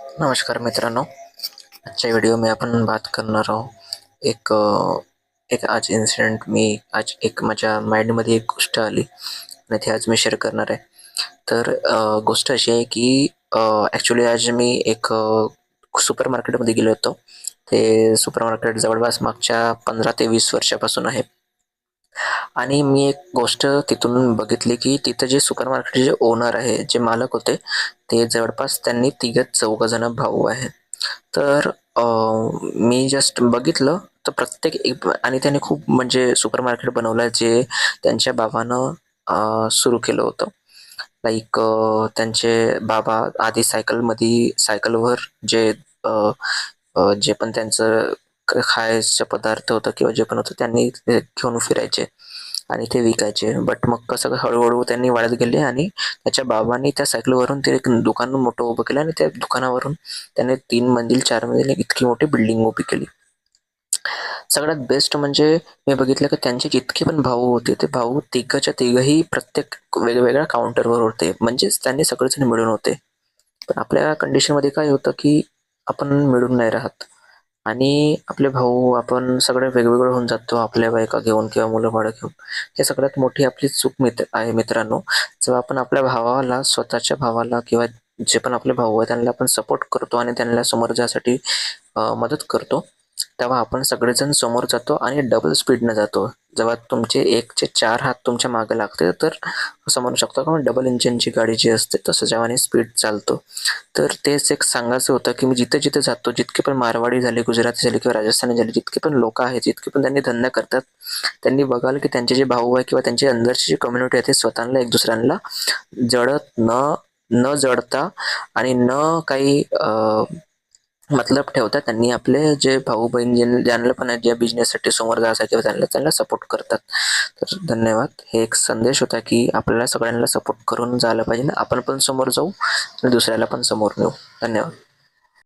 नमस्कार मित्रांनो, आजच्या व्हिडिओ में आपण बात करणार आहोत एक आज इन्सिडेंट आज एक माझ्या माइंडमध्ये एक गोष्ट आली आणि ती आज मी शेअर करणार आहे. तर गोष्ट अशी आहे की ॲक्च्युली आज मी एक सुपर मार्केटमध्ये गेलो होतो. ते सुपर मार्केट जवळपास मागच्या 15 ते 20 वर्षापासून आहे. आणि मी एक गोष्ट तिथून बघितली की तिथं जे सुपर मार्केटचे जे ओनर आहे, जे मालक होते, ते जवळपास त्यांनी तिघं-चौघं जण भाऊ आहेत. तर मी जस्ट बघितलं तर प्रत्येक एक आणि त्याने खूप म्हणजे सुपर मार्केट बनवलं जे त्यांच्या बाबानं सुरू केलं होतं. लाइक त्यांचे बाबा आधी सायकलवर जे अ, अ, जे पण त्यांचं खायचं पदार्थ होतं किंवा जे पण होतं त्यांनी ते घेऊन फिरायचे आणि ते विकायचे. बट मग कसं हळू-हळू त्यांनी वाढत गेले आणि त्याच्या बाबांनी त्या सायकलवरून ते एक दुकान मोठं उभं केलं आणि त्या दुकानावरून त्याने 3 मंजिल 4 मंजिल एक इतकी मोठी बिल्डिंग उभी केली. सगळ्यात बेस्ट म्हणजे मी बघितलं की त्यांचे जितके पण भाऊ होते, ते भाऊ तिघंच्या तिघंही प्रत्येक वेगवेगळ्या काउंटरवर होते. म्हणजेच त्यांनी सगळेजण मिळून होते. पण आपल्या कंडिशनमध्ये काय होतं की आपण मिळून नाही राहत आणि आपले भाऊ आपण सगळे वेगवेगळे होऊन जातो आपल्या बायका घेऊन किंवा मुलं-बाळं घेऊन. हे सगळ्यात मोठी आपली चूक आहे मित्रांनो. जेव्हा आपण आपल्या भावाला, स्वतःच्या भावाला किंवा जे पण आपले भाऊ आहेत त्यांना आपण सपोर्ट करतो आणि त्यांना समोर जाण्यासाठी मदत करतो, तेव्हा आपण सगळेजण समोर जातो आणि डबल स्पीडनं जातो. जेव्हा तुमचे 1चे 4 हात तुमच्या मागे लागते, तर असं म्हणू शकतो आपण डबल इंजिनची गाडी जी असते तसं जेव्हा स्पीड चालतो. तर तेच एक सांगायचं होतं की मी जिथे-जिथे जातो, जितके पण मारवाडी झाले, गुजराती झाले किंवा राजस्थानी झाले, जितके पण लोकं आहेत, जितके पण त्यांनी धंदा करतात, त्यांनी बघाल की त्यांचे जे भाऊ आहे किंवा त्यांची अंदरची जी कम्युनिटी आहे, ते स्वतःला एक दुसऱ्यांना जळत न न जळता आणि न काही मतलब ठेवता त्यांनी आपले जे भाऊ-बहीण ज्यांना पण ज्या बिझनेससाठी समोर जायचं किंवा त्यांना सपोर्ट करतात. तर धन्यवाद. हे एक संदेश होता की आपल्याला सगळ्यांना सपोर्ट करून जायला पाहिजे. आपण पण समोर जाऊ आणि दुसऱ्याला पण समोर नेऊ. धन्यवाद.